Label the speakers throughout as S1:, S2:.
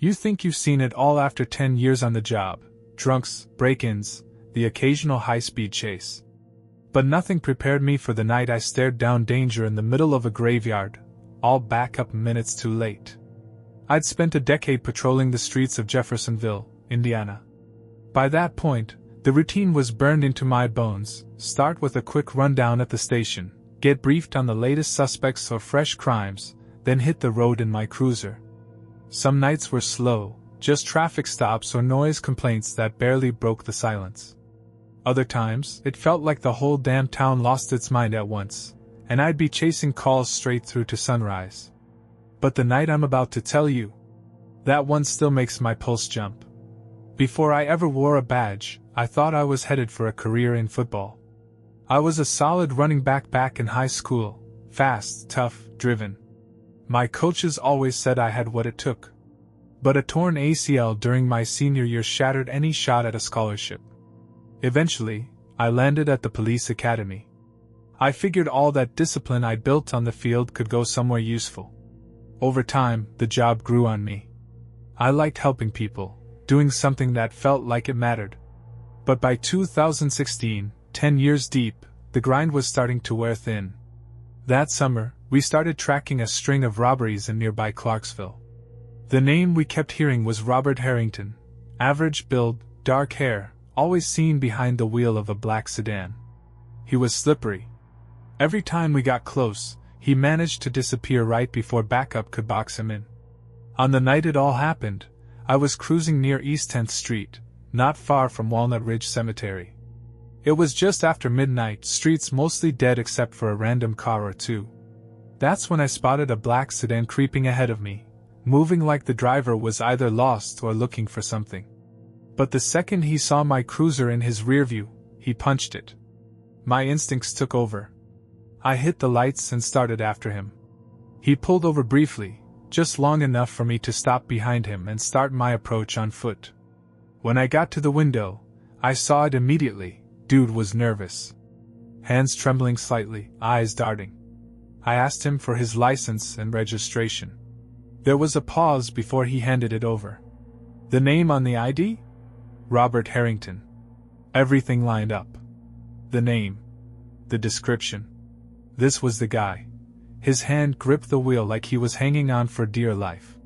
S1: You think you've seen it all after 10 years on the job: drunks, break-ins, the occasional high-speed chase. But nothing prepared me for the night I stared down danger in the middle of a graveyard, all backup minutes too late. I'd spent a decade patrolling the streets of Jeffersonville, Indiana. By that point, the routine was burned into my bones: start with a quick rundown at the station, get briefed on the latest suspects or fresh crimes, then hit the road in my cruiser. Some nights were slow, just traffic stops or noise complaints that barely broke the silence. Other times, it felt like the whole damn town lost its mind at once, and I'd be chasing calls straight through to sunrise. But the night I'm about to tell you, that one still makes my pulse jump. Before I ever wore a badge, I thought I was headed for a career in football. I was a solid running back in high school, fast, tough, driven. My coaches always said I had what it took. But a torn ACL during my senior year shattered any shot at a scholarship. Eventually, I landed at the police academy. I figured all that discipline I'd built on the field could go somewhere useful. Over time, the job grew on me. I liked helping people, doing something that felt like it mattered. But by 2016, 10 years deep, the grind was starting to wear thin. That summer, we started tracking a string of robberies in nearby Clarksville. The name we kept hearing was Robert Harrington. Average build, dark hair, always seen behind the wheel of a black sedan. He was slippery. Every time we got close, he managed to disappear right before backup could box him in. On the night it all happened, I was cruising near East 10th Street, not far from Walnut Ridge Cemetery. It was just after midnight, streets mostly dead except for a random car or two. That's when I spotted a black sedan creeping ahead of me, moving like the driver was either lost or looking for something. But the second he saw my cruiser in his rearview, he punched it. My instincts took over. I hit the lights and started after him. He pulled over briefly, just long enough for me to stop behind him and start my approach on foot. When I got to the window, I saw it immediately. Dude was nervous. Hands trembling slightly, eyes darting. I asked him for his license and registration. There was a pause before he handed it over. The name on the ID? Robert Harrington. Everything lined up. The name. The description. This was the guy. His hand gripped the wheel like he was hanging on for dear life.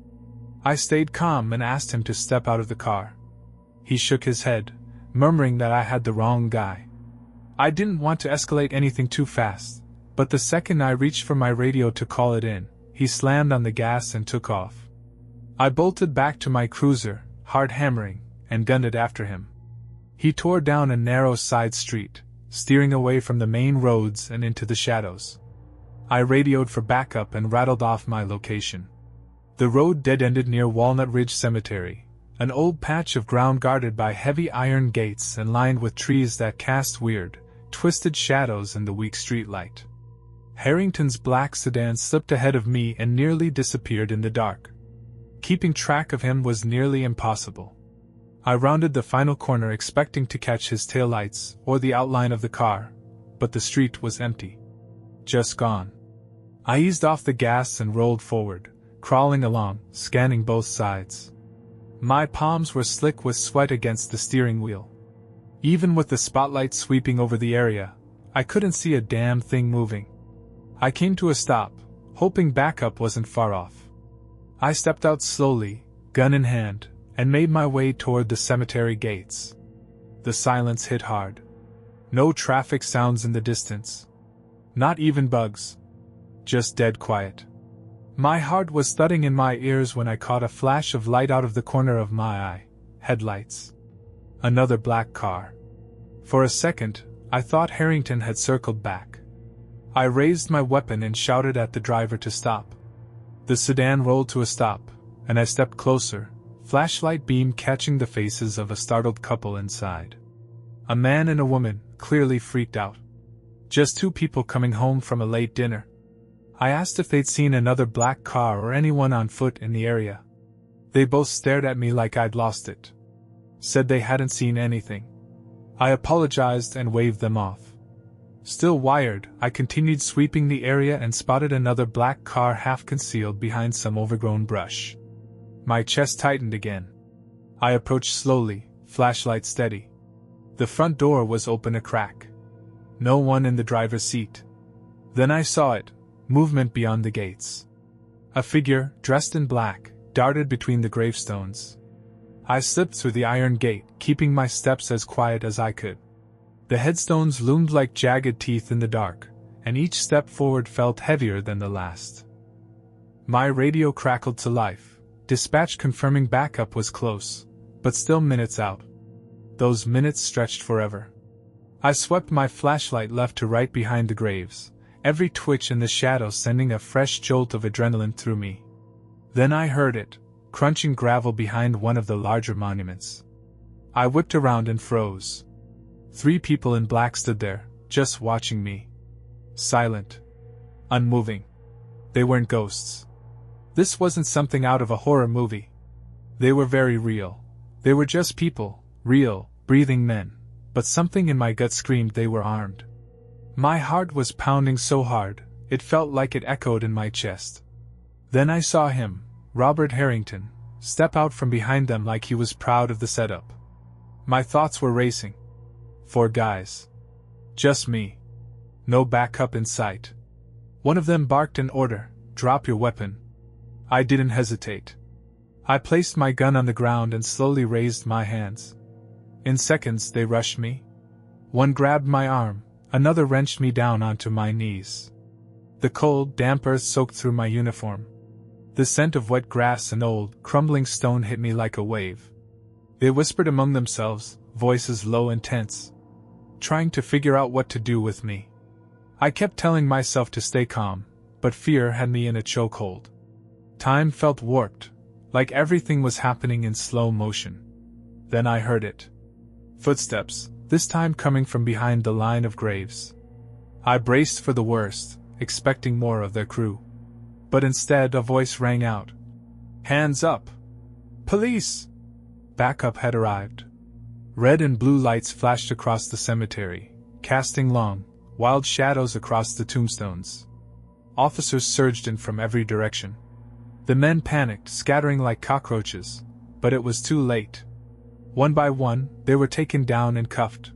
S1: I stayed calm and asked him to step out of the car. He shook his head, murmuring that I had the wrong guy. I didn't want to escalate anything too fast, but the second I reached for my radio to call it in, he slammed on the gas and took off. I bolted back to my cruiser, hard hammering, and gunned it after him. He tore down a narrow side street, steering away from the main roads and into the shadows. I radioed for backup and rattled off my location. The road dead-ended near Walnut Ridge Cemetery, an old patch of ground guarded by heavy iron gates and lined with trees that cast weird, twisted shadows in the weak streetlight. Harrington's black sedan slipped ahead of me and nearly disappeared in the dark. Keeping track of him was nearly impossible. I rounded the final corner expecting to catch his taillights or the outline of the car, but the street was empty. Just gone. I eased off the gas and rolled forward, crawling along, scanning both sides. My palms were slick with sweat against the steering wheel. Even with the spotlight sweeping over the area, I couldn't see a damn thing moving. I came to a stop, hoping backup wasn't far off. I stepped out slowly, gun in hand, and made my way toward the cemetery gates. The silence hit hard. No traffic sounds in the distance. Not even bugs. Just dead quiet. My heart was thudding in my ears when I caught a flash of light out of the corner of my eye. Headlights. Another black car. For a second, I thought Harrington had circled back. I raised my weapon and shouted at the driver to stop. The sedan rolled to a stop, and I stepped closer, flashlight beam catching the faces of a startled couple inside. A man and a woman, clearly freaked out. Just two people coming home from a late dinner. I asked if they'd seen another black car or anyone on foot in the area. They both stared at me like I'd lost it. Said they hadn't seen anything. I apologized and waved them off. Still wired, I continued sweeping the area and spotted another black car half concealed behind some overgrown brush. My chest tightened again. I approached slowly, flashlight steady. The front door was open a crack. No one in the driver's seat. Then I saw it, movement beyond the gates. A figure, dressed in black, darted between the gravestones. I slipped through the iron gate, keeping my steps as quiet as I could. The headstones loomed like jagged teeth in the dark, and each step forward felt heavier than the last. My radio crackled to life, dispatch confirming backup was close, but still minutes out. Those minutes stretched forever. I swept my flashlight left to right behind the graves, every twitch in the shadow sending a fresh jolt of adrenaline through me. Then I heard it, crunching gravel behind one of the larger monuments. I whipped around and froze. 3 people in black stood there, just watching me. Silent. Unmoving. They weren't ghosts. This wasn't something out of a horror movie. They were very real. They were just people, real, breathing men, but something in my gut screamed they were armed. My heart was pounding so hard, it felt like it echoed in my chest. Then I saw him, Robert Harrington, step out from behind them like he was proud of the setup. My thoughts were racing. 4 guys. Just me. No backup in sight. One of them barked an order, "Drop your weapon." I didn't hesitate. I placed my gun on the ground and slowly raised my hands. In seconds they rushed me. One grabbed my arm, another wrenched me down onto my knees. The cold, damp earth soaked through my uniform. The scent of wet grass and old, crumbling stone hit me like a wave. They whispered among themselves, voices low and tense, trying to figure out what to do with me. I kept telling myself to stay calm, but fear had me in a chokehold. Time felt warped, like everything was happening in slow motion. Then I heard it. Footsteps, this time coming from behind the line of graves. I braced for the worst, expecting more of their crew. But instead a voice rang out. "Hands up! Police!" Backup had arrived. Red and blue lights flashed across the cemetery, casting long, wild shadows across the tombstones. Officers surged in from every direction. The men panicked, scattering like cockroaches, but it was too late. One by one, they were taken down and cuffed.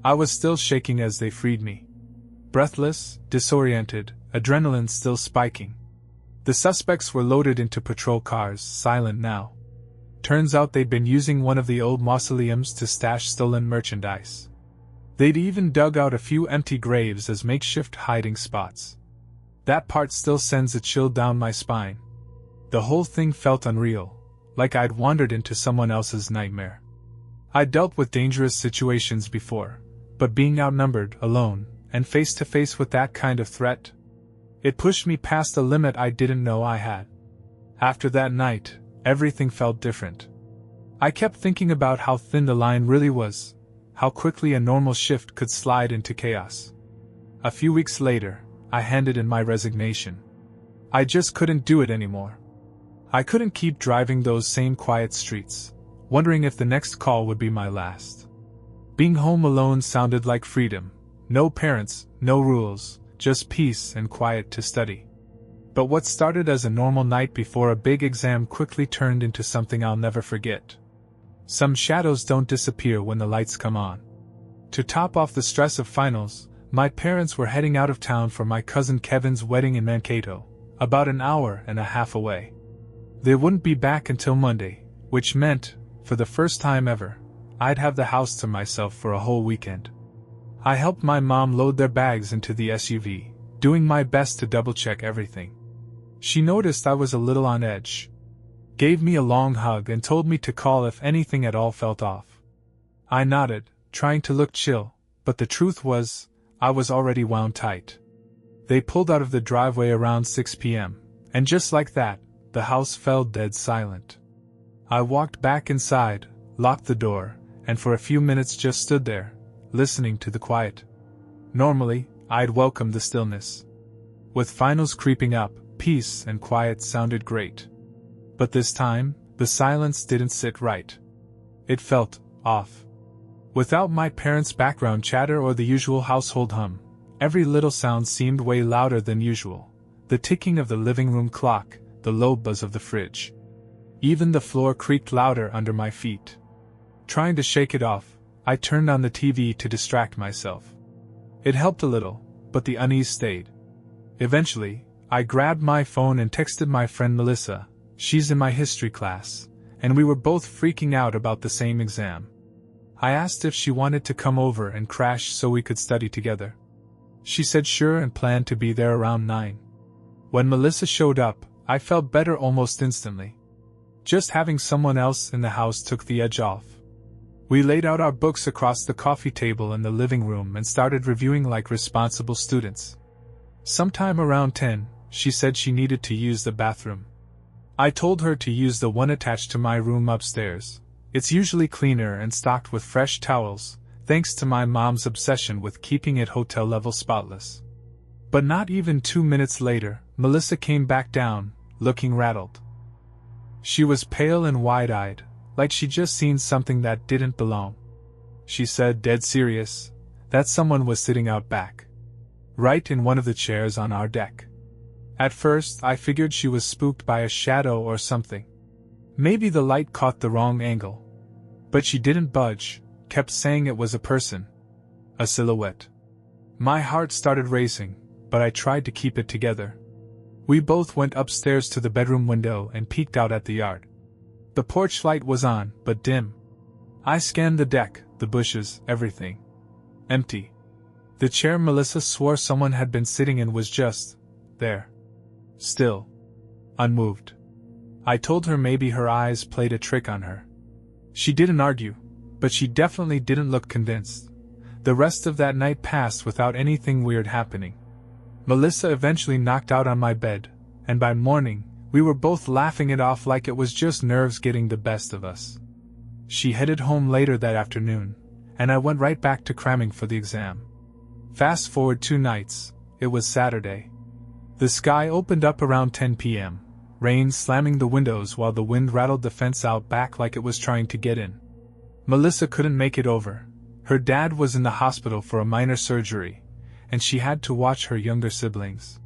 S1: I was still shaking as they freed me. Breathless, disoriented, adrenaline still spiking. The suspects were loaded into patrol cars, silent now. Turns out they'd been using one of the old mausoleums to stash stolen merchandise. They'd even dug out a few empty graves as makeshift hiding spots. That part still sends a chill down my spine. The whole thing felt unreal, like I'd wandered into someone else's nightmare. I'd dealt with dangerous situations before, but being outnumbered, alone, and face to face with that kind of threat, it pushed me past a limit I didn't know I had. After that night, everything felt different. I kept thinking about how thin the line really was, how quickly a normal shift could slide into chaos. A few weeks later, I handed in my resignation. I just couldn't do it anymore. I couldn't keep driving those same quiet streets, wondering if the next call would be my last. Being home alone sounded like freedom. No parents, no rules, just peace and quiet to study. But what started as a normal night before a big exam quickly turned into something I'll never forget. Some shadows don't disappear when the lights come on. To top off the stress of finals, my parents were heading out of town for my cousin Kevin's wedding in Mankato, about an hour and a half away. They wouldn't be back until Monday, which meant, for the first time ever, I'd have the house to myself for a whole weekend. I helped my mom load their bags into the SUV, doing my best to double-check everything. She noticed I was a little on edge, gave me a long hug and told me to call if anything at all felt off. I nodded, trying to look chill, but the truth was, I was already wound tight. They pulled out of the driveway around 6 p.m., and just like that, the house fell dead silent. I walked back inside, locked the door, and for a few minutes just stood there, listening to the quiet. Normally, I'd welcome the stillness. With finals creeping up, peace and quiet sounded great. But this time, the silence didn't sit right. It felt off. Without my parents' background chatter or the usual household hum, every little sound seemed way louder than usual. The ticking of the living room clock, the low buzz of the fridge. Even the floor creaked louder under my feet. Trying to shake it off, I turned on the TV to distract myself. It helped a little, but the unease stayed. Eventually, I grabbed my phone and texted my friend Melissa. She's in my history class, and we were both freaking out about the same exam. I asked if she wanted to come over and crash so we could study together. She said sure and planned to be there around 9. When Melissa showed up, I felt better almost instantly. Just having someone else in the house took the edge off. We laid out our books across the coffee table in the living room and started reviewing like responsible students. Sometime around 10, she said she needed to use the bathroom. I told her to use the one attached to my room upstairs. It's usually cleaner and stocked with fresh towels, thanks to my mom's obsession with keeping it hotel-level spotless. But not even 2 minutes later, Melissa came back down, looking rattled. She was pale and wide-eyed, like she'd just seen something that didn't belong. She said, dead serious, that someone was sitting out back, right in one of the chairs on our deck. At first, I figured she was spooked by a shadow or something. Maybe the light caught the wrong angle. But she didn't budge, kept saying it was a person. A silhouette. My heart started racing, but I tried to keep it together. We both went upstairs to the bedroom window and peeked out at the yard. The porch light was on, but dim. I scanned the deck, the bushes, everything. Empty. The chair Melissa swore someone had been sitting in was just there. Still. Unmoved. I told her maybe her eyes played a trick on her. She didn't argue, but she definitely didn't look convinced. The rest of that night passed without anything weird happening. Melissa eventually knocked out on my bed, and by morning, we were both laughing it off like it was just nerves getting the best of us. She headed home later that afternoon, and I went right back to cramming for the exam. Fast forward 2 nights, it was Saturday. The sky opened up around 10 p.m., rain slamming the windows while the wind rattled the fence out back like it was trying to get in. Melissa couldn't make it over. Her dad was in the hospital for a minor surgery, and she had to watch her younger siblings.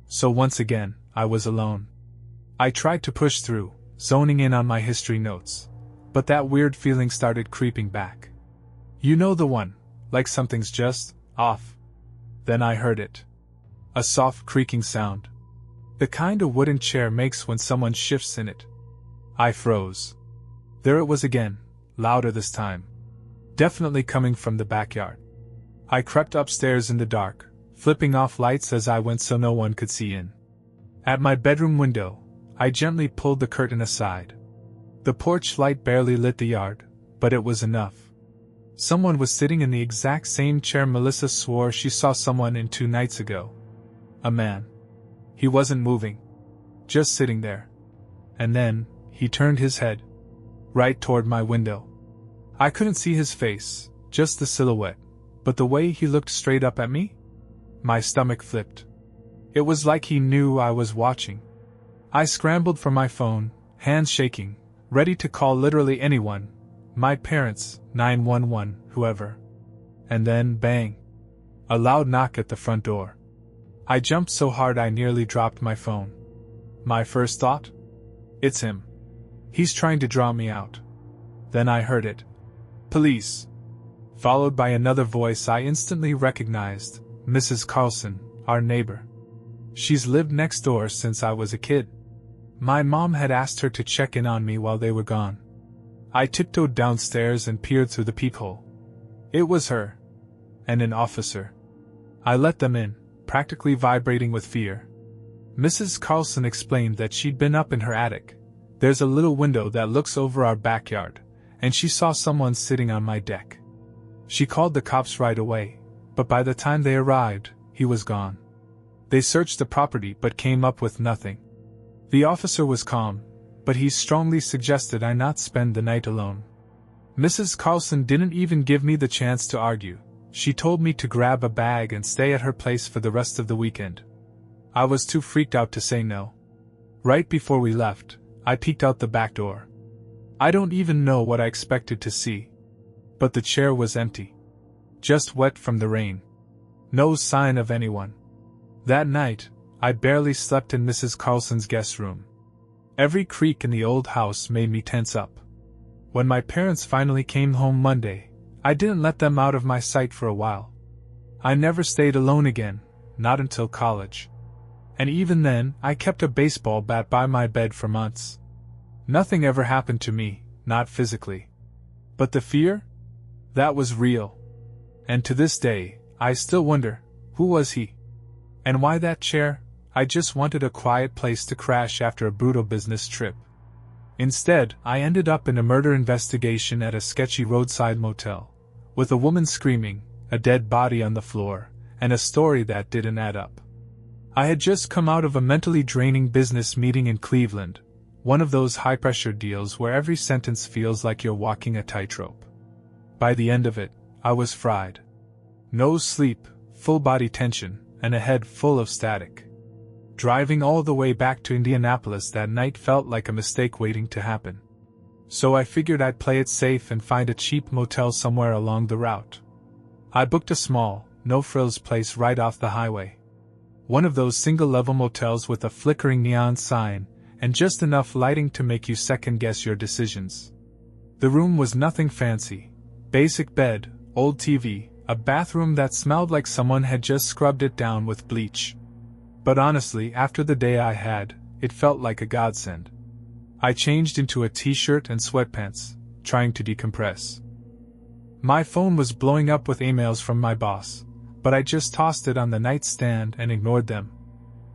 S1: So once again, I was alone. I tried to push through, zoning in on my history notes, but that weird feeling started creeping back. You know the one, like something's just off. Then I heard it. A soft creaking sound. The kind a wooden chair makes when someone shifts in it. I froze. There it was again, louder this time. Definitely coming from the backyard. I crept upstairs in the dark, flipping off lights as I went so no one could see in. At my bedroom window, I gently pulled the curtain aside. The porch light barely lit the yard, but it was enough. Someone was sitting in the exact same chair Melissa swore she saw someone in 2 nights ago. A man. He wasn't moving. Just sitting there. And then, he turned his head. Right toward my window. I couldn't see his face, just the silhouette, but the way he looked straight up at me? My stomach flipped. It was like he knew I was watching. I scrambled for my phone, hands shaking, ready to call literally anyone. My parents, 911, whoever. And then, bang. A loud knock at the front door. I jumped so hard I nearly dropped my phone. My first thought? It's him. He's trying to draw me out. Then I heard it. Police. Followed by another voice I instantly recognized, Mrs. Carlson, our neighbor. She's lived next door since I was a kid. My mom had asked her to check in on me while they were gone. I tiptoed downstairs and peered through the peephole. It was her. And an officer. I let them in, practically vibrating with fear. Mrs. Carlson explained that she'd been up in her attic. There's a little window that looks over our backyard, and she saw someone sitting on my deck. She called the cops right away, but by the time they arrived, he was gone. They searched the property but came up with nothing. The officer was calm, but he strongly suggested I not spend the night alone. Mrs. Carlson didn't even give me the chance to argue. She told me to grab a bag and stay at her place for the rest of the weekend. I was too freaked out to say no. Right before we left, I peeked out the back door. I don't even know what I expected to see. But the chair was empty. Just wet from the rain. No sign of anyone. That night, I barely slept in Mrs. Carlson's guest room. Every creak in the old house made me tense up. When my parents finally came home Monday, I didn't let them out of my sight for a while. I never stayed alone again, not until college. And even then, I kept a baseball bat by my bed for months. Nothing ever happened to me, not physically. But the fear? That was real. And to this day, I still wonder, who was he? And why that chair? I just wanted a quiet place to crash after a brutal business trip. Instead, I ended up in a murder investigation at a sketchy roadside motel, with a woman screaming, a dead body on the floor, and a story that didn't add up. I had just come out of a mentally draining business meeting in Cleveland, one of those high-pressure deals where every sentence feels like you're walking a tightrope. By the end of it, I was fried. No sleep, full body tension, and a head full of static. Driving all the way back to Indianapolis that night felt like a mistake waiting to happen. So I figured I'd play it safe and find a cheap motel somewhere along the route. I booked a small, no-frills place right off the highway. One of those single-level motels with a flickering neon sign, and just enough lighting to make you second-guess your decisions. The room was nothing fancy. Basic bed, old TV, a bathroom that smelled like someone had just scrubbed it down with bleach. But honestly, after the day I had, it felt like a godsend. I changed into a t-shirt and sweatpants, trying to decompress. My phone was blowing up with emails from my boss, but I just tossed it on the nightstand and ignored them.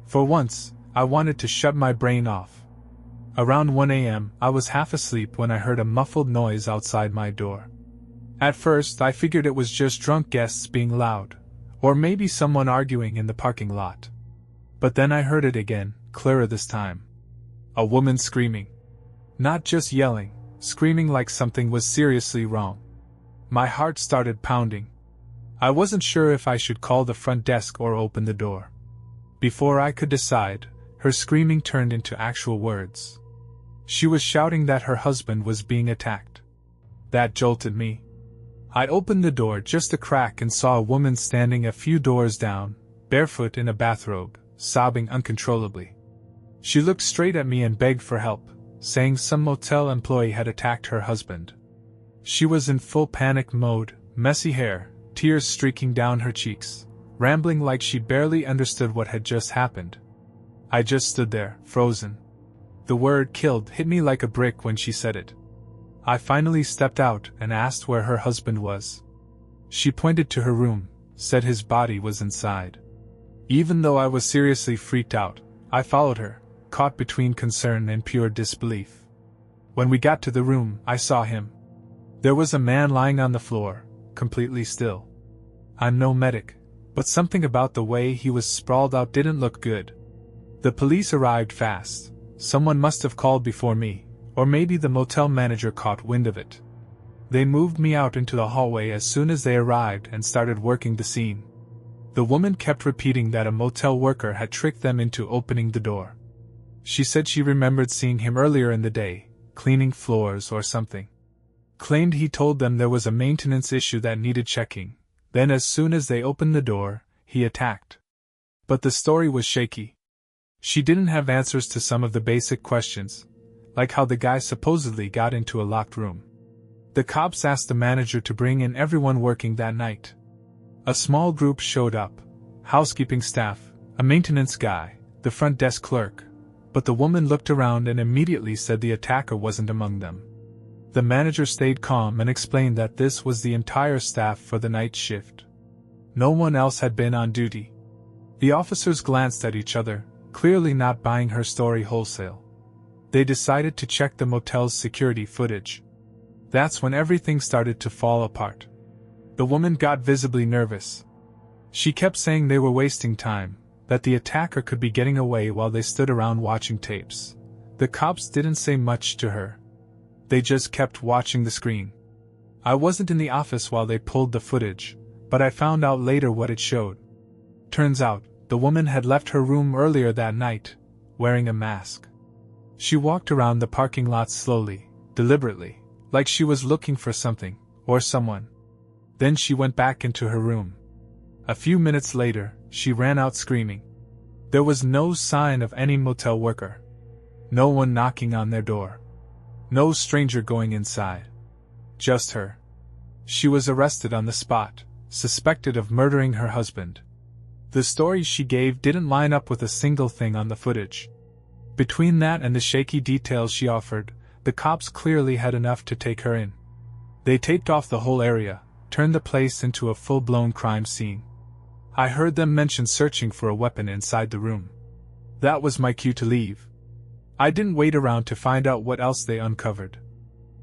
S1: For once, I wanted to shut my brain off. Around 1 a.m., I was half asleep when I heard a muffled noise outside my door. At first, I figured it was just drunk guests being loud, or maybe someone arguing in the parking lot. But then I heard it again, clearer this time. A woman screaming. Not just yelling, screaming like something was seriously wrong. My heart started pounding. I wasn't sure if I should call the front desk or open the door. Before I could decide, her screaming turned into actual words. She was shouting that her husband was being attacked. That jolted me. I opened the door just a crack and saw a woman standing a few doors down, barefoot in a bathrobe, sobbing uncontrollably. She looked straight at me and begged for help, saying some motel employee had attacked her husband. She was in full panic mode, messy hair, tears streaking down her cheeks, rambling like she barely understood what had just happened. I just stood there, frozen. The word killed hit me like a brick when she said it. I finally stepped out and asked where her husband was. She pointed to her room, said his body was inside. Even though I was seriously freaked out, I followed her, caught between concern and pure disbelief. When we got to the room, I saw him. There was a man lying on the floor, completely still. I'm no medic, but something about the way he was sprawled out didn't look good. The police arrived fast. Someone must have called before me, or maybe the motel manager caught wind of it. They moved me out into the hallway as soon as they arrived and started working the scene. The woman kept repeating that a motel worker had tricked them into opening the door. She said she remembered seeing him earlier in the day, cleaning floors or something. Claimed he told them there was a maintenance issue that needed checking. Then as soon as they opened the door, he attacked. But the story was shaky. She didn't have answers to some of the basic questions, like how the guy supposedly got into a locked room. The cops asked the manager to bring in everyone working that night. A small group showed up, housekeeping staff, a maintenance guy, the front desk clerk, but the woman looked around and immediately said the attacker wasn't among them. The manager stayed calm and explained that this was the entire staff for the night shift. No one else had been on duty. The officers glanced at each other, clearly not buying her story wholesale. They decided to check the motel's security footage. That's when everything started to fall apart. The woman got visibly nervous. She kept saying they were wasting time, that the attacker could be getting away while they stood around watching tapes. The cops didn't say much to her. They just kept watching the screen. I wasn't in the office while they pulled the footage, but I found out later what it showed. Turns out, the woman had left her room earlier that night, wearing a mask. She walked around the parking lot slowly, deliberately, like she was looking for something, or someone. Then she went back into her room. A few minutes later, she ran out screaming. There was no sign of any motel worker. No one knocking on their door. No stranger going inside. Just her. She was arrested on the spot, suspected of murdering her husband. The stories she gave didn't line up with a single thing on the footage. Between that and the shaky details she offered, the cops clearly had enough to take her in. They taped off the whole area, turned the place into a full-blown crime scene. I heard them mention searching for a weapon inside the room. That was my cue to leave. I didn't wait around to find out what else they uncovered.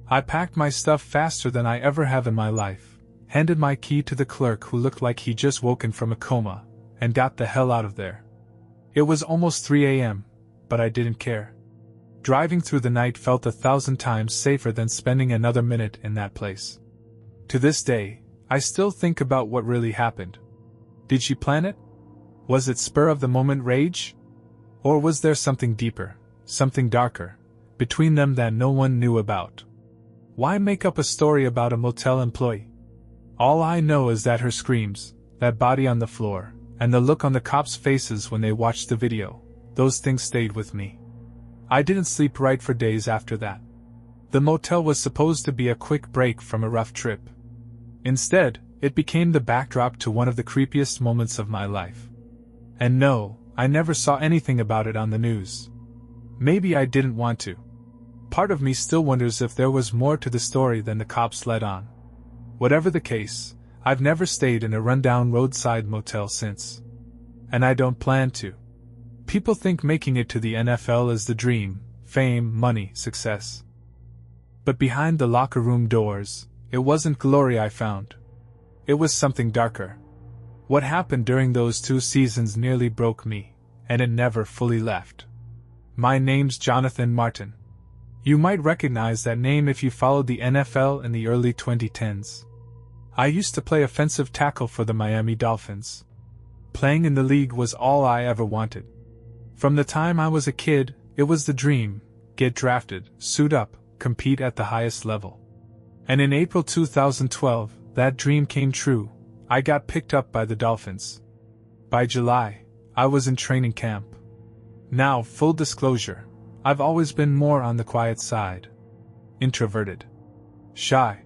S1: I packed my stuff faster than I ever have in my life, handed my key to the clerk who looked like he'd just woken from a coma, and got the hell out of there. It was almost 3 a.m., but I didn't care. Driving through the night felt 1,000 times safer than spending another minute in that place. To this day, I still think about what really happened. Did she plan it? Was it spur-of-the-moment rage? Or was there something deeper, something darker, between them that no one knew about? Why make up a story about a motel employee? All I know is that her screams, that body on the floor, and the look on the cops' faces when they watched the video, those things stayed with me. I didn't sleep right for days after that. The motel was supposed to be a quick break from a rough trip. Instead, it became the backdrop to one of the creepiest moments of my life. And no, I never saw anything about it on the news. Maybe I didn't want to. Part of me still wonders if there was more to the story than the cops let on. Whatever the case, I've never stayed in a rundown roadside motel since. And I don't plan to. People think making it to the NFL is the dream, fame, money, success. But behind the locker room doors, it wasn't glory I found. It was something darker. What happened during those 2 seasons nearly broke me, and it never fully left. My name's Jonathan Martin. You might recognize that name if you followed the NFL in the early 2010s. I used to play offensive tackle for the Miami Dolphins. Playing in the league was all I ever wanted. From the time I was a kid, it was the dream: get drafted, suit up, compete at the highest level. And in April 2012, that dream came true. I got picked up by the Dolphins. By July, I was in training camp. Now, full disclosure, I've always been more on the quiet side. Introverted. Shy.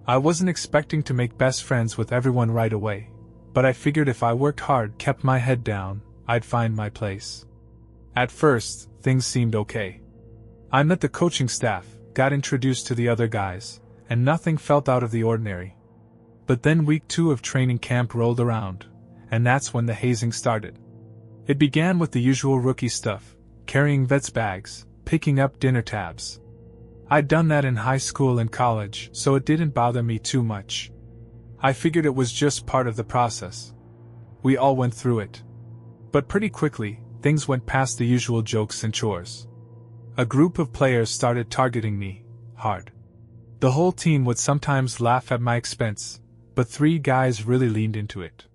S1: I wasn't expecting to make best friends with everyone right away, but I figured if I worked hard, kept my head down, I'd find my place. At first, things seemed okay. I met the coaching staff, got introduced to the other guys, and nothing felt out of the ordinary. But then week 2 of training camp rolled around, and that's when the hazing started. It began with the usual rookie stuff, carrying vets bags, picking up dinner tabs. I'd done that in high school and college, so it didn't bother me too much. I figured it was just part of the process. We all went through it. But pretty quickly, things went past the usual jokes and chores. A group of players started targeting me, hard. The whole team would sometimes laugh at my expense, but 3 guys really leaned into it.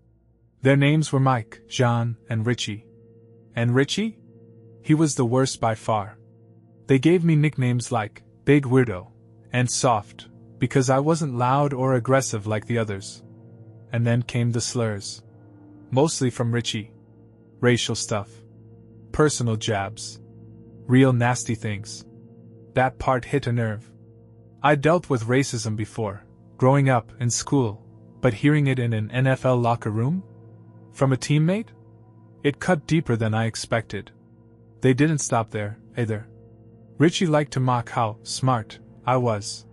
S1: Their names were Mike, Jean, and Richie. And Richie? He was the worst by far. They gave me nicknames like Big Weirdo and Soft, because I wasn't loud or aggressive like the others. And then came the slurs. Mostly from Richie. Racial stuff. Personal jabs. Real nasty things. That part hit a nerve. I dealt with racism before, growing up in school, but hearing it in an NFL locker room? From a teammate? It cut deeper than I expected. They didn't stop there, either. Richie liked to mock how smart I was.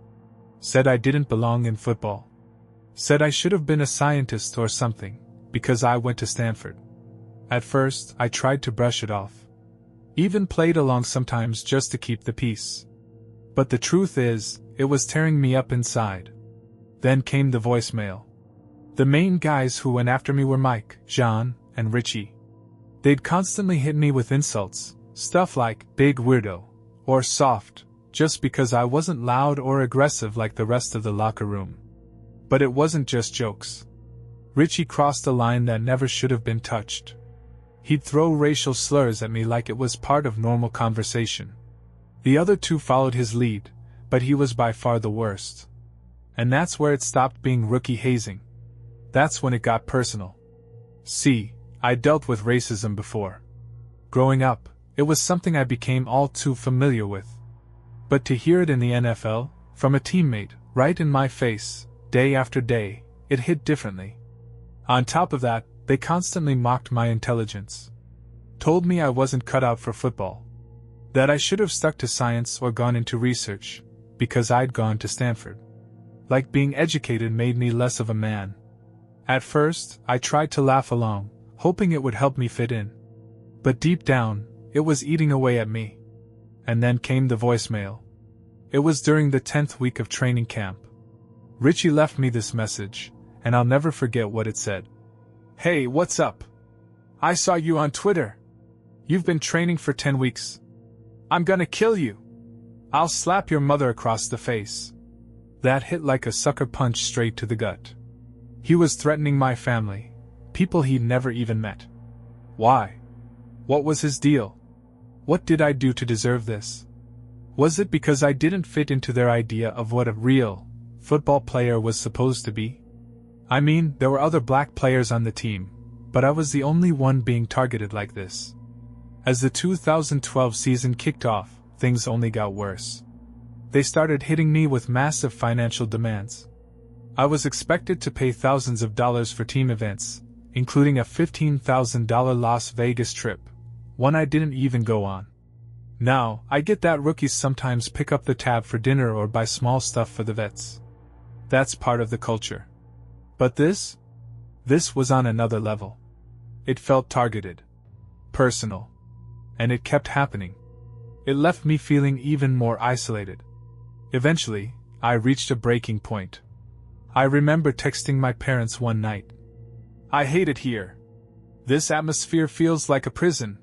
S1: Said I didn't belong in football. Said I should have been a scientist or something, because I went to Stanford. At first, I tried to brush it off. Even played along sometimes just to keep the peace. But the truth is, it was tearing me up inside. Then came the voicemail. The main guys who went after me were Mike, Jean, and Richie. They'd constantly hit me with insults, stuff like Big Weirdo or Soft, just because I wasn't loud or aggressive like the rest of the locker room. But it wasn't just jokes. Richie crossed a line that never should have been touched. He'd throw racial slurs at me like it was part of normal conversation. The other 2 followed his lead, but he was by far the worst. And that's where it stopped being rookie hazing. That's when it got personal. See, I dealt with racism before. Growing up, It was something I became all too familiar with. But to hear it in the NFL, from a teammate, right in my face, day after day, it hit differently. On top of that, they constantly mocked my intelligence. Told me I wasn't cut out for football. That I should have stuck to science or gone into research, because I'd gone to Stanford. Like being educated made me less of a man. At first, I tried to laugh along, hoping it would help me fit in. But deep down, it was eating away at me. And then came the voicemail. It was during the 10th week of training camp. Richie left me this message, and I'll never forget what it said. "Hey, what's up? I saw you on Twitter. You've been training for 10 weeks. I'm gonna kill you. I'll slap your mother across the face." That hit like a sucker punch straight to the gut. He was threatening my family, people he'd never even met. Why? What was his deal? What did I do to deserve this? Was it because I didn't fit into their idea of what a real football player was supposed to be? I mean, there were other black players on the team, but I was the only one being targeted like this. As the 2012 season kicked off, things only got worse. They started hitting me with massive financial demands. I was expected to pay thousands of dollars for team events, including a $15,000 Las Vegas trip, one I didn't even go on. Now, I get that rookies sometimes pick up the tab for dinner or buy small stuff for the vets. That's part of the culture. But this was on another level. It felt targeted, personal, and it kept happening. It left me feeling even more isolated. Eventually, I reached a breaking point. I remember texting my parents one night. "I hate it here. This atmosphere feels like a prison."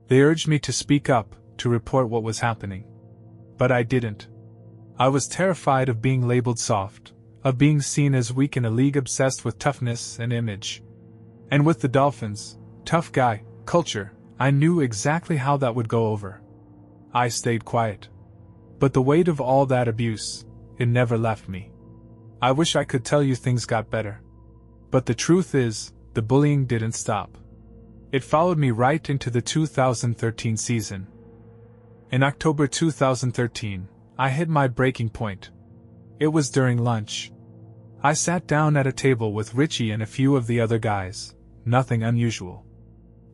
S1: They urged me to speak up, to report what was happening. But I didn't. I was terrified of being labeled soft, of being seen as weak in a league obsessed with toughness and image. And with the Dolphins' tough guy culture, I knew exactly how that would go over. I stayed quiet. But the weight of all that abuse, it never left me. I wish I could tell you things got better. But the truth is, the bullying didn't stop. It followed me right into the 2013 season. In October 2013, I hit my breaking point. It was during lunch. I sat down at a table with Richie and a few of the other guys, nothing unusual.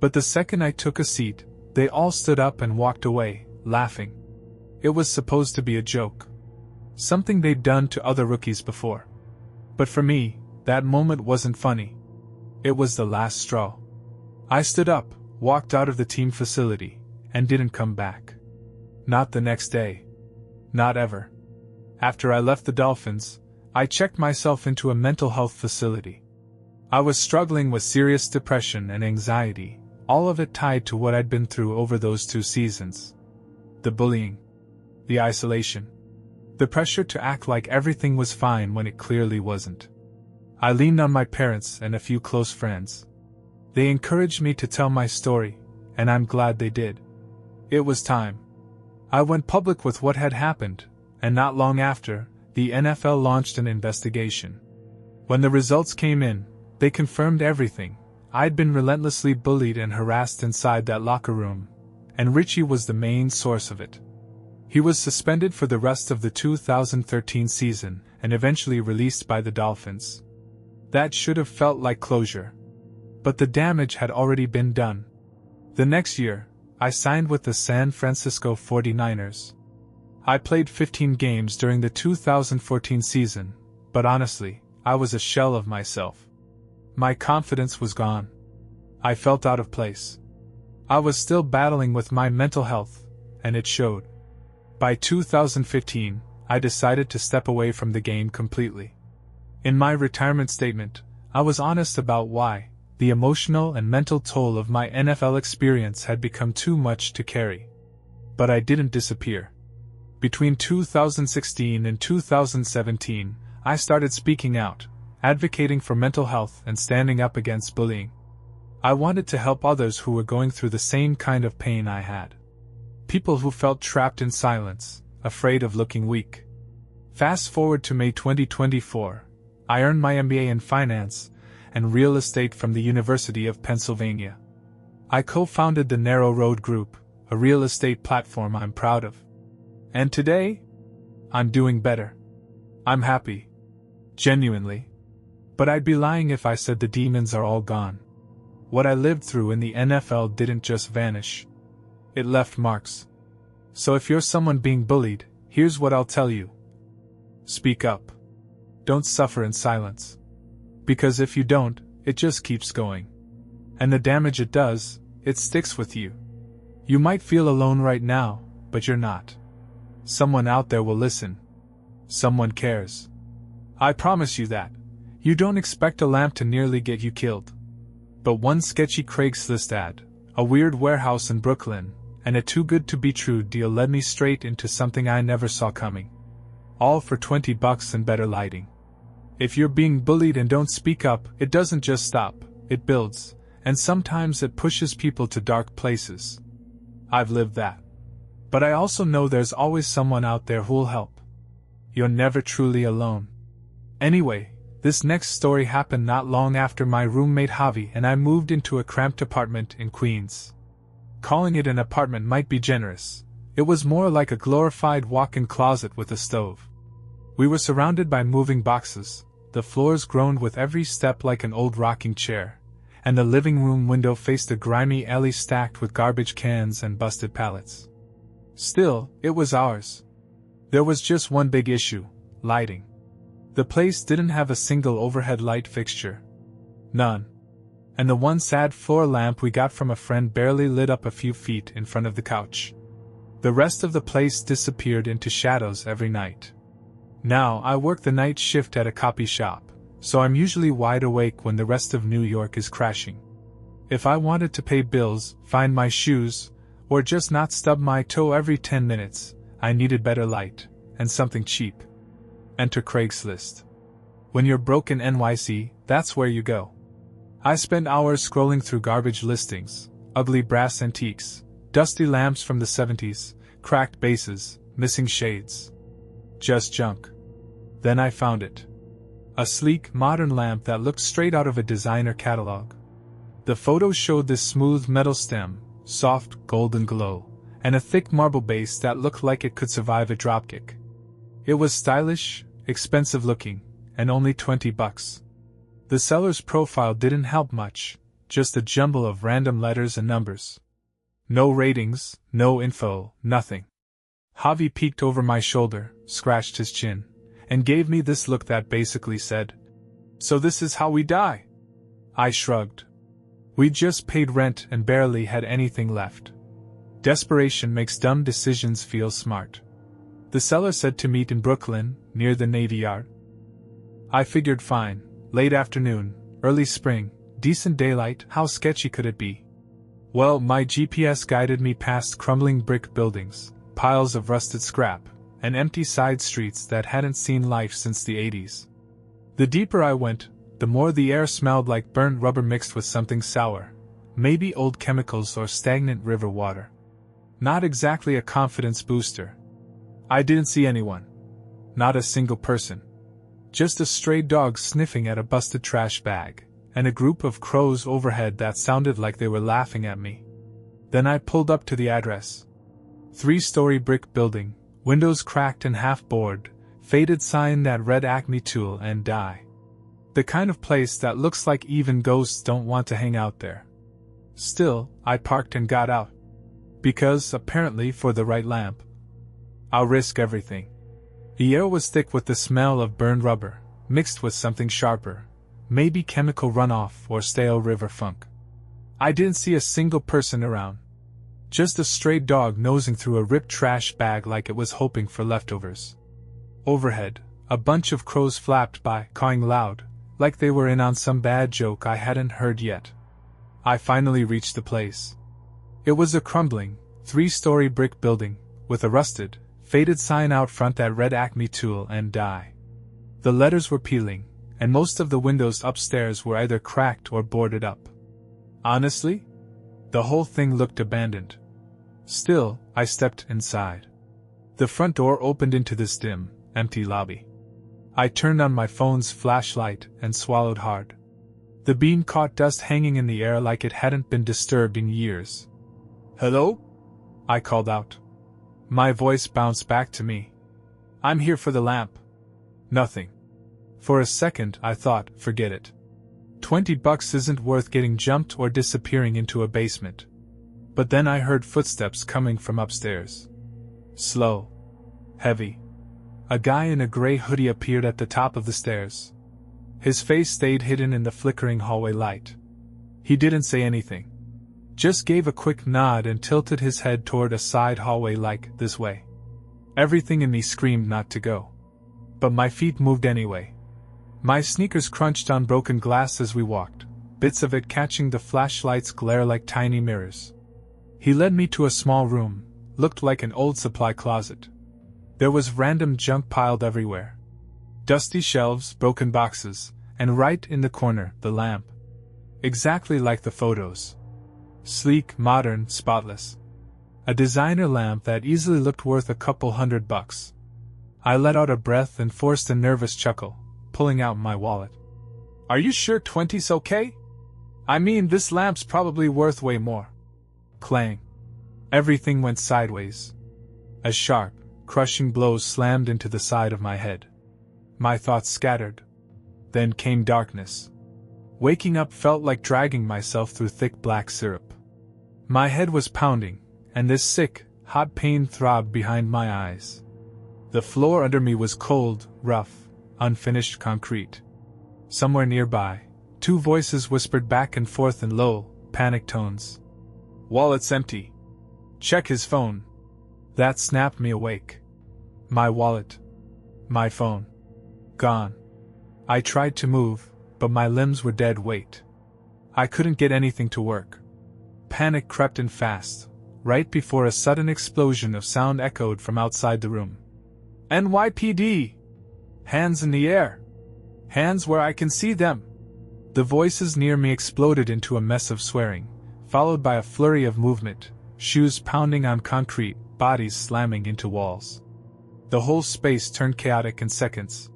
S1: But the second I took a seat, they all stood up and walked away, laughing. It was supposed to be a joke. Something they'd done to other rookies before. But for me, that moment wasn't funny. It was the last straw. I stood up, walked out of the team facility, and didn't come back. Not the next day. Not ever. After I left the Dolphins, I checked myself into a mental health facility. I was struggling with serious depression and anxiety, all of it tied to what I'd been through over those 2 seasons. The bullying. The isolation. The pressure to act like everything was fine when it clearly wasn't. I leaned on my parents and a few close friends. They encouraged me to tell my story, and I'm glad they did. It was time. I went public with what had happened, and not long after, the NFL launched an investigation. When the results came in, they confirmed everything. I'd been relentlessly bullied and harassed inside that locker room, and Richie was the main source of it. He was suspended for the rest of the 2013 season and eventually released by the Dolphins. That should have felt like closure. But the damage had already been done. The next year, I signed with the San Francisco 49ers. I played 15 games during the 2014 season, but honestly, I was a shell of myself. My confidence was gone. I felt out of place. I was still battling with my mental health, and it showed. By 2015, I decided to step away from the game completely. In my retirement statement, I was honest about why. The emotional and mental toll of my NFL experience had become too much to carry. But I didn't disappear. Between 2016 and 2017, I started speaking out, advocating for mental health and standing up against bullying. I wanted to help others who were going through the same kind of pain I had. People who felt trapped in silence, afraid of looking weak. Fast forward to May 2024, I earned my MBA in finance and real estate from the University of Pennsylvania. I co-founded the Narrow Road Group, a real estate platform I'm proud of. And today, I'm doing better. I'm happy. Genuinely. But I'd be lying if I said the demons are all gone. What I lived through in the NFL didn't just vanish. It left marks. So if you're someone being bullied, here's what I'll tell you. Speak up. Don't suffer in silence. Because if you don't, it just keeps going. And the damage it does, it sticks with you. You might feel alone right now, but you're not. Someone out there will listen. Someone cares. I promise you that. You don't expect a lamp to nearly get you killed. But one sketchy Craigslist ad, a weird warehouse in Brooklyn, and a too-good-to-be-true deal led me straight into something I never saw coming. All for $20 and better lighting. If you're being bullied and don't speak up, it doesn't just stop, it builds, and sometimes it pushes people to dark places. I've lived that. But I also know there's always someone out there who'll help. You're never truly alone. Anyway, this next story happened not long after my roommate Javi and I moved into a cramped apartment in Queens. Calling it an apartment might be generous. It was more like a glorified walk-in closet with a stove. We were surrounded by moving boxes, the floors groaned with every step like an old rocking chair, and the living room window faced a grimy alley stacked with garbage cans and busted pallets. Still, it was ours. There was just one big issue: lighting. The place didn't have a single overhead light fixture. None. And the one sad floor lamp we got from a friend barely lit up a few feet in front of the couch. The rest of the place disappeared into shadows every night. Now, I work the night shift at a copy shop, so I'm usually wide awake when the rest of New York is crashing. If I wanted to pay bills, find my shoes, or just not stub my toe every 10 minutes, I needed better light, and something cheap. Enter Craigslist. When you're broke in NYC, that's where you go. I spend hours scrolling through garbage listings, ugly brass antiques, dusty lamps from the 70s, cracked bases, missing shades. Just junk. Then I found it. A sleek, modern lamp that looked straight out of a designer catalog. The photos showed this smooth metal stem, soft, golden glow, and a thick marble base that looked like it could survive a dropkick. It was stylish, expensive looking, and only $20. The seller's profile didn't help much, just a jumble of random letters and numbers. No ratings, no info, nothing. Javi peeked over my shoulder, scratched his chin, and gave me this look that basically said, "So this is how we die?" I shrugged. We'd just paid rent and barely had anything left. Desperation makes dumb decisions feel smart. The seller said to meet in Brooklyn, near the Navy Yard. I figured fine, late afternoon, early spring, decent daylight, how sketchy could it be? Well, my GPS guided me past crumbling brick buildings, piles of rusted scrap, and empty side streets that hadn't seen life since the 80s. The deeper I went, the more the air smelled like burnt rubber mixed with something sour, maybe old chemicals or stagnant river water. Not exactly a confidence booster. I didn't see anyone. Not a single person. Just a stray dog sniffing at a busted trash bag, and a group of crows overhead that sounded like they were laughing at me. Then I pulled up to the address. 3-story brick building, windows cracked and half-bored, faded sign that read Acme Tool and Die. The kind of place that looks like even ghosts don't want to hang out there. Still, I parked and got out. Because, apparently for the right lamp, I'll risk everything. The air was thick with the smell of burned rubber, mixed with something sharper, maybe chemical runoff or stale river funk. I didn't see a single person around. Just a stray dog nosing through a ripped trash bag like it was hoping for leftovers. Overhead, a bunch of crows flapped by, cawing loud, like they were in on some bad joke I hadn't heard yet. I finally reached the place. It was a crumbling, 3-story brick building, with a rusted, faded sign out front that read Acme Tool and Die. The letters were peeling, and most of the windows upstairs were either cracked or boarded up. Honestly, the whole thing looked abandoned. Still, I stepped inside. The front door opened into this dim, empty lobby. I turned on my phone's flashlight and swallowed hard. The beam caught dust hanging in the air like it hadn't been disturbed in years. "Hello?" I called out. My voice bounced back to me. I'm here for the lamp. Nothing. For a second I thought, forget it. $20 isn't worth getting jumped or disappearing into a basement. But then I heard footsteps coming from upstairs. Slow. Heavy. A guy in a gray hoodie appeared at the top of the stairs. His face stayed hidden in the flickering hallway light. He didn't say anything. Just gave a quick nod and tilted his head toward a side hallway like, this way. Everything in me screamed not to go. But my feet moved anyway. My sneakers crunched on broken glass as we walked, bits of it catching the flashlight's glare like tiny mirrors. He led me to a small room, looked like an old supply closet. There was random junk piled everywhere. Dusty shelves, broken boxes, and right in the corner, the lamp. Exactly like the photos. Sleek, modern, spotless. A designer lamp that easily looked worth a couple $100. I let out a breath and forced a nervous chuckle, pulling out my wallet. Are you sure 20's okay? I mean, this lamp's probably worth way more. Clang. Everything went sideways. A sharp, crushing blow slammed into the side of my head. My thoughts scattered. Then came darkness. Waking up felt like dragging myself through thick black syrup. My head was pounding, and this sick, hot pain throbbed behind my eyes. The floor under me was cold, rough, unfinished concrete. Somewhere nearby, two voices whispered back and forth in low, panicked tones. Wallet's empty. Check his phone. That snapped me awake. My wallet. My phone. Gone. I tried to move, but my limbs were dead weight. I couldn't get anything to work. Panic crept in fast, right before a sudden explosion of sound echoed from outside the room. NYPD! Hands in the air! Hands where I can see them! The voices near me exploded into a mess of swearing, followed by a flurry of movement, shoes pounding on concrete, bodies slamming into walls. The whole space turned chaotic in seconds.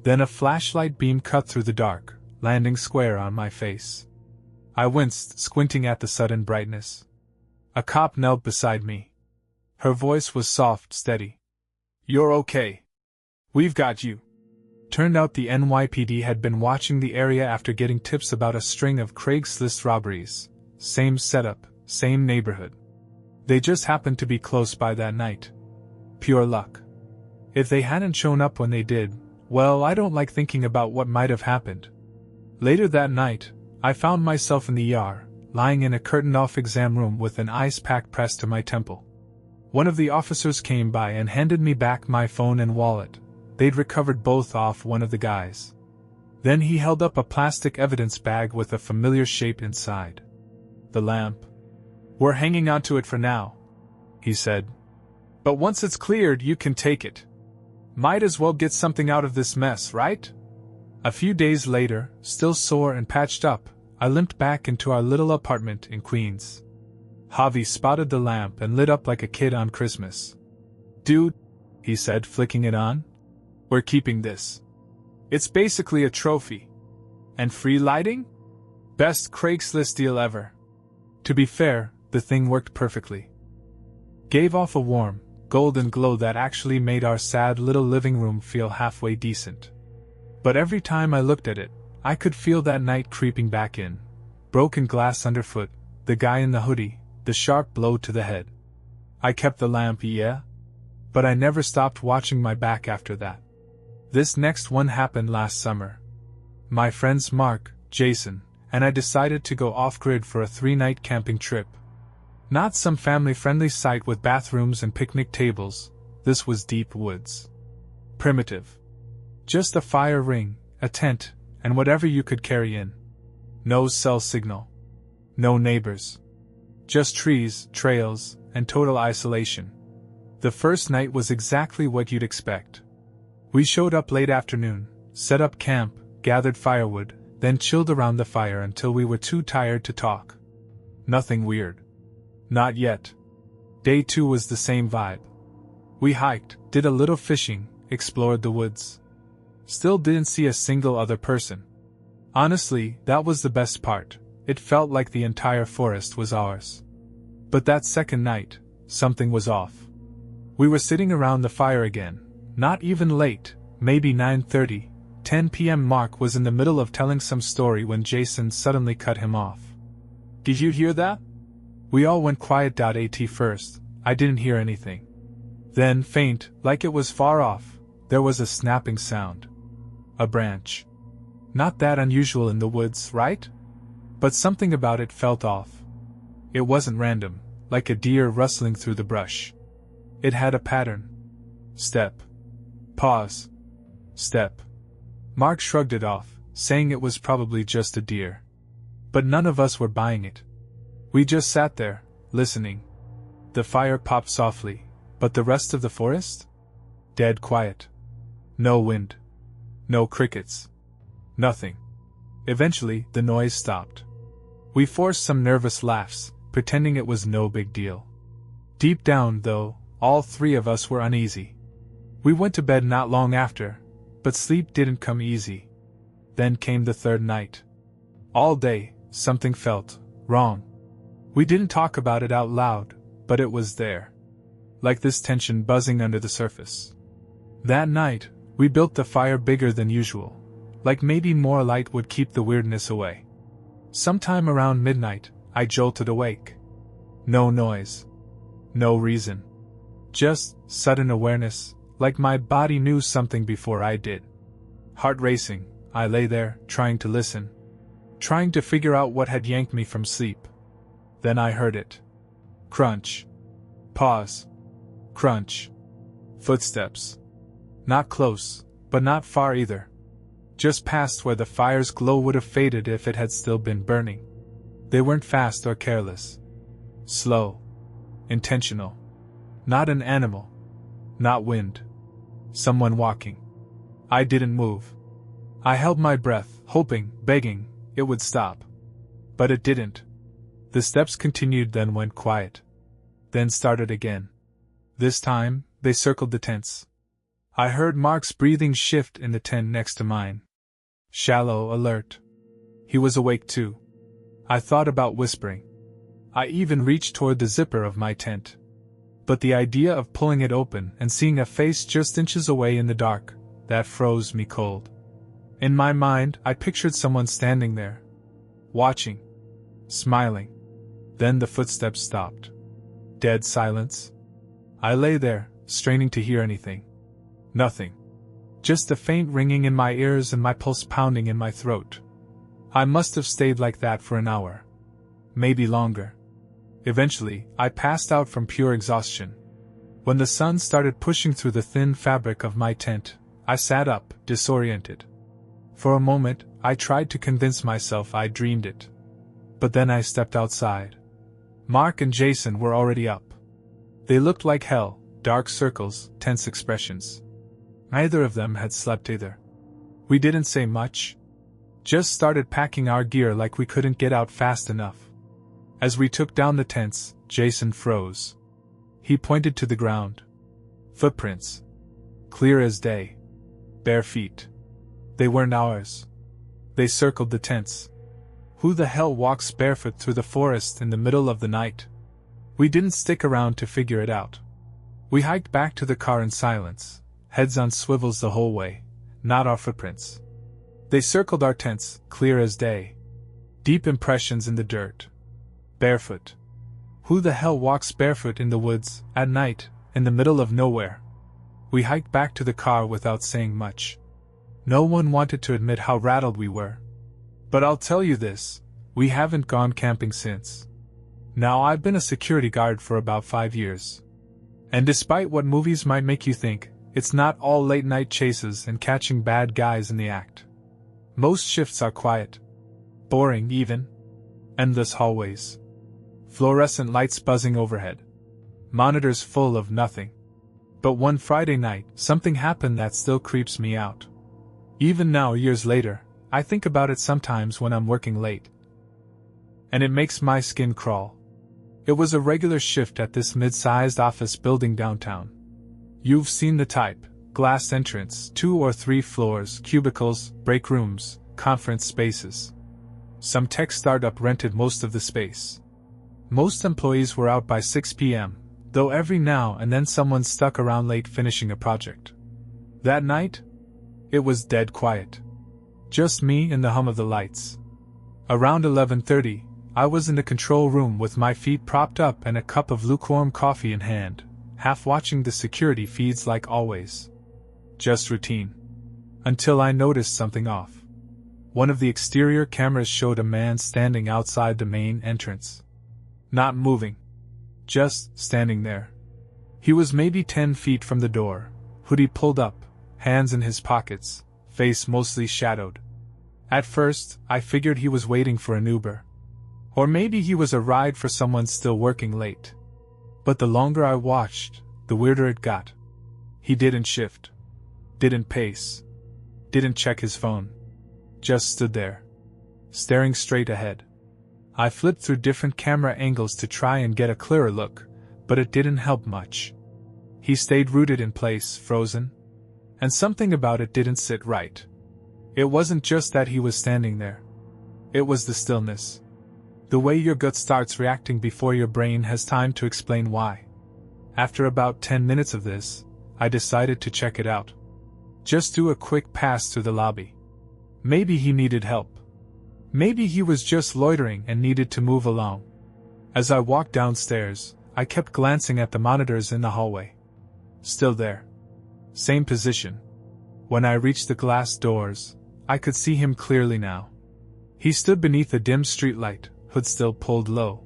S1: Then a flashlight beam cut through the dark, landing square on my face. I winced, squinting at the sudden brightness. A cop knelt beside me. Her voice was soft, steady. You're okay. We've got you. Turned out the NYPD had been watching the area after getting tips about a string of Craigslist robberies. Same setup, same neighborhood. They just happened to be close by that night. Pure luck. If they hadn't shown up when they did, well, I don't like thinking about what might have happened. Later that night, I found myself in the ER, lying in a curtained-off exam room with an ice pack pressed to my temple. One of the officers came by and handed me back my phone and wallet. They'd recovered both off one of the guys. Then he held up a plastic evidence bag with a familiar shape inside. The lamp. We're hanging onto it for now, he said. But once it's cleared, you can take it. Might as well get something out of this mess, right? A few days later, still sore and patched up, I limped back into our little apartment in Queens. Javi spotted the lamp and lit up like a kid on Christmas. Dude, he said, flicking it on. We're keeping this. It's basically a trophy. And free lighting? Best Craigslist deal ever. To be fair, the thing worked perfectly. Gave off a warm, golden glow that actually made our sad little living room feel halfway decent. But every time I looked at it, I could feel that night creeping back in. Broken glass underfoot, the guy in the hoodie, the sharp blow to the head. I kept the lamp, yeah? But I never stopped watching my back after that. This next one happened last summer. My friends Mark, Jason, and I decided to go off-grid for a 3-night camping trip. Not some family-friendly site with bathrooms and picnic tables. This was deep woods. Primitive. Just a fire ring, a tent, and whatever you could carry in. No cell signal. No neighbors. Just trees, trails, and total isolation. The first night was exactly what you'd expect. We showed up late afternoon, set up camp, gathered firewood, then chilled around the fire until we were too tired to talk. Nothing weird. Not yet. Day 2 was the same vibe. We hiked, did a little fishing, explored the woods. Still didn't see a single other person. Honestly, that was the best part. It felt like the entire forest was ours. But that second night, something was off. We were sitting around the fire again, not even late, maybe 9:30, 10 p.m. Mark was in the middle of telling some story when Jason suddenly cut him off. "Did you hear that?" We all went quiet. At first, I didn't hear anything. Then, faint, like it was far off, there was a snapping sound. A branch. Not that unusual in the woods, right? But something about it felt off. It wasn't random, like a deer rustling through the brush. It had a pattern. Step. Pause. Step. Mark shrugged it off, saying it was probably just a deer. But none of us were buying it. We just sat there, listening. The fire popped softly, but the rest of the forest? Dead quiet. No wind. No crickets. Nothing. Eventually, the noise stopped. We forced some nervous laughs, pretending it was no big deal. Deep down, though, all three of us were uneasy. We went to bed not long after, but sleep didn't come easy. Then came the third night. All day, something felt wrong. We didn't talk about it out loud, but it was there. Like this tension buzzing under the surface. That night, we built the fire bigger than usual, like maybe more light would keep the weirdness away. Sometime around midnight, I jolted awake. No noise. No reason. Just sudden awareness, like my body knew something before I did. Heart racing, I lay there, trying to listen. Trying to figure out what had yanked me from sleep. Then I heard it. Crunch. Pause. Crunch. Footsteps. Not close, but not far either. Just past where the fire's glow would have faded if it had still been burning. They weren't fast or careless. Slow. Intentional. Not an animal. Not wind. Someone walking. I didn't move. I held my breath, hoping, begging, it would stop. But it didn't. The steps continued, then went quiet. Then started again. This time, they circled the tents. I heard Mark's breathing shift in the tent next to mine. Shallow, alert. He was awake too. I thought about whispering. I even reached toward the zipper of my tent. But the idea of pulling it open and seeing a face just inches away in the dark, that froze me cold. In my mind, I pictured someone standing there. Watching. Smiling. Then the footsteps stopped. Dead silence. I lay there, straining to hear anything. Nothing. Just a faint ringing in my ears and my pulse pounding in my throat. I must have stayed like that for an hour. Maybe longer. Eventually, I passed out from pure exhaustion. When the sun started pushing through the thin fabric of my tent, I sat up, disoriented. For a moment, I tried to convince myself I dreamed it. But then I stepped outside. Mark and Jason were already up. They looked like hell, dark circles, tense expressions. Neither of them had slept either. We didn't say much. Just started packing our gear like we couldn't get out fast enough. As we took down the tents, Jason froze. He pointed to the ground. Footprints. Clear as day. Bare feet. They weren't ours. They circled the tents. Who the hell walks barefoot through the forest in the middle of the night? We didn't stick around to figure it out. We hiked back to the car in silence, heads on swivels the whole way, not our footprints. They circled our tents, clear as day. Deep impressions in the dirt. Barefoot. Who the hell walks barefoot in the woods, at night, in the middle of nowhere? We hiked back to the car without saying much. No one wanted to admit how rattled we were. But I'll tell you this, we haven't gone camping since. Now I've been a security guard for about 5 years. And despite what movies might make you think, it's not all late-night chases and catching bad guys in the act. Most shifts are quiet. Boring even. Endless hallways. Fluorescent lights buzzing overhead. Monitors full of nothing. But one Friday night, something happened that still creeps me out. Even now, years later, I think about it sometimes when I'm working late. And it makes my skin crawl. It was a regular shift at this mid-sized office building downtown. You've seen the type: glass entrance, 2 or 3 floors, cubicles, break rooms, conference spaces. Some tech startup rented most of the space. Most employees were out by 6 p.m., though every now and then someone stuck around late finishing a project. That night, it was dead quiet. Just me and the hum of the lights. Around 11:30, I was in the control room with my feet propped up and a cup of lukewarm coffee in hand, half watching the security feeds like always. Just routine. Until I noticed something off. One of the exterior cameras showed a man standing outside the main entrance. Not moving. Just standing there. He was maybe 10 feet from the door, hoodie pulled up, hands in his pockets, face mostly shadowed. At first, I figured he was waiting for an Uber. Or maybe he was a ride for someone still working late. But the longer I watched, the weirder it got. He didn't shift. Didn't pace. Didn't check his phone. Just stood there. Staring straight ahead. I flipped through different camera angles to try and get a clearer look, but it didn't help much. He stayed rooted in place, frozen. And something about it didn't sit right. It wasn't just that he was standing there. It was the stillness. The way your gut starts reacting before your brain has time to explain why. After about 10 minutes of this, I decided to check it out. Just do a quick pass through the lobby. Maybe he needed help. Maybe he was just loitering and needed to move along. As I walked downstairs, I kept glancing at the monitors in the hallway. Still there. Same position. When I reached the glass doors, I could see him clearly now. He stood beneath a dim streetlight, hood still pulled low.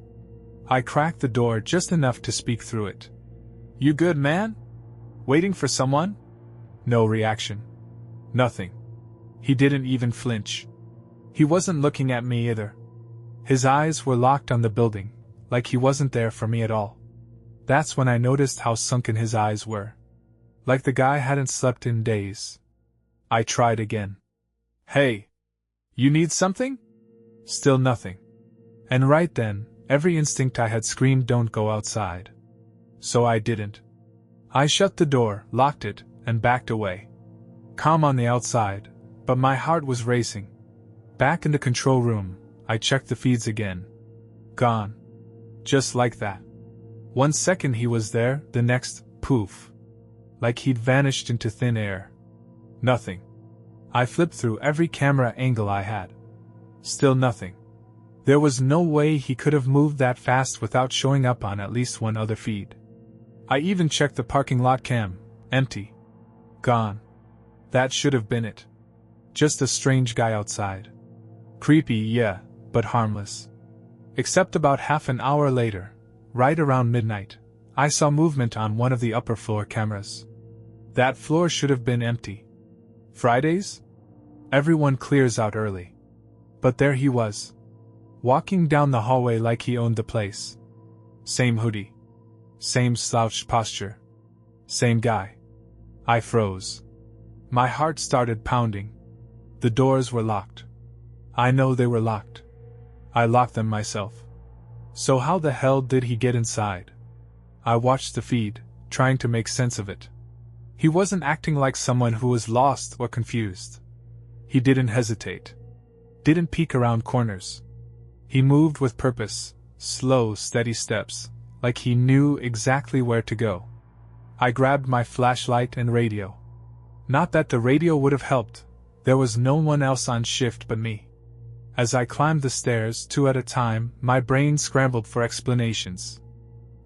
S1: I cracked the door just enough to speak through it. "You good, man? Waiting for someone?" No reaction. Nothing. He didn't even flinch. He wasn't looking at me either. His eyes were locked on the building, like he wasn't there for me at all. That's when I noticed how sunken his eyes were. Like the guy hadn't slept in days. I tried again. "Hey! You need something?" Still nothing. And right then, every instinct I had screamed, "Don't go outside." So I didn't. I shut the door, locked it, and backed away. Calm on the outside, but my heart was racing. Back in the control room, I checked the feeds again. Gone. Just like that. 1 second he was there, the next, poof. Like he'd vanished into thin air. Nothing. I flipped through every camera angle I had. Still nothing. There was no way he could have moved that fast without showing up on at least one other feed. I even checked the parking lot cam. Empty. Gone. That should have been it. Just a strange guy outside. Creepy, yeah, but harmless. Except about half an hour later, right around midnight, I saw movement on one of the upper floor cameras. That floor should have been empty. Fridays? Everyone clears out early. But there he was. Walking down the hallway like he owned the place. Same hoodie. Same slouched posture. Same guy. I froze. My heart started pounding. The doors were locked. I know they were locked. I locked them myself. So how the hell did he get inside? I watched the feed, trying to make sense of it. He wasn't acting like someone who was lost or confused. He didn't hesitate. Didn't peek around corners. He moved with purpose, slow, steady steps, like he knew exactly where to go. I grabbed my flashlight and radio. Not that the radio would have helped, there was no one else on shift but me. As I climbed the stairs 2 at a time, my brain scrambled for explanations.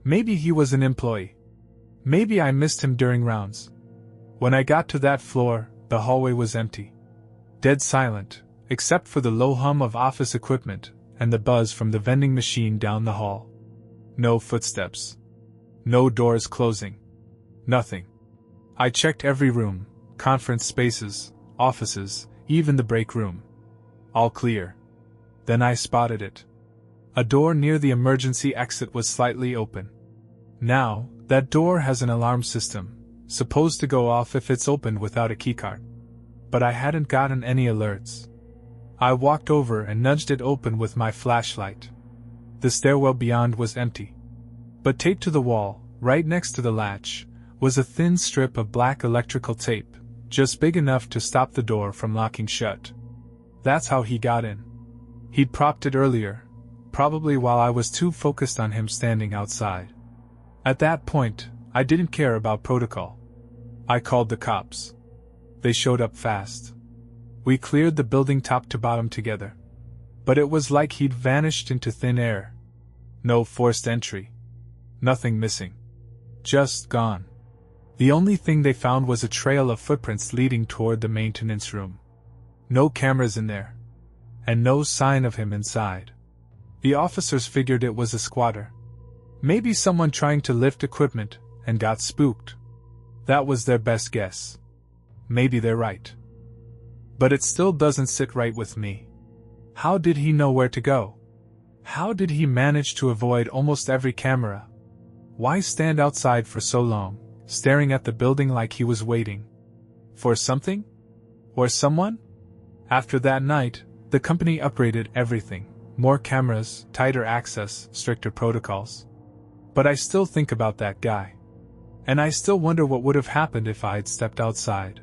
S1: Maybe he was an employee. Maybe I missed him during rounds. When I got to that floor, the hallway was empty. Dead silent, except for the low hum of office equipment and the buzz from the vending machine down the hall. No footsteps. No doors closing. Nothing. I checked every room, conference spaces, offices, even the break room. All clear. Then I spotted it. A door near the emergency exit was slightly open. Now, that door has an alarm system, supposed to go off if it's opened without a keycard. But I hadn't gotten any alerts. I walked over and nudged it open with my flashlight. The stairwell beyond was empty. But taped to the wall, right next to the latch, was a thin strip of black electrical tape, just big enough to stop the door from locking shut. That's how he got in. He'd propped it earlier, probably while I was too focused on him standing outside. At that point, I didn't care about protocol. I called the cops. They showed up fast. We cleared the building top to bottom together. But it was like he'd vanished into thin air. No forced entry. Nothing missing. Just gone. The only thing they found was a trail of footprints leading toward the maintenance room. No cameras in there. And no sign of him inside. The officers figured it was a squatter. Maybe someone trying to lift equipment and got spooked. That was their best guess. Maybe they're right. But it still doesn't sit right with me. How did he know where to go? How did he manage to avoid almost every camera? Why stand outside for so long, staring at the building like he was waiting? For something? Or someone? After that night, the company upgraded everything. More cameras, tighter access, stricter protocols. But I still think about that guy. And I still wonder what would have happened if I had stepped outside.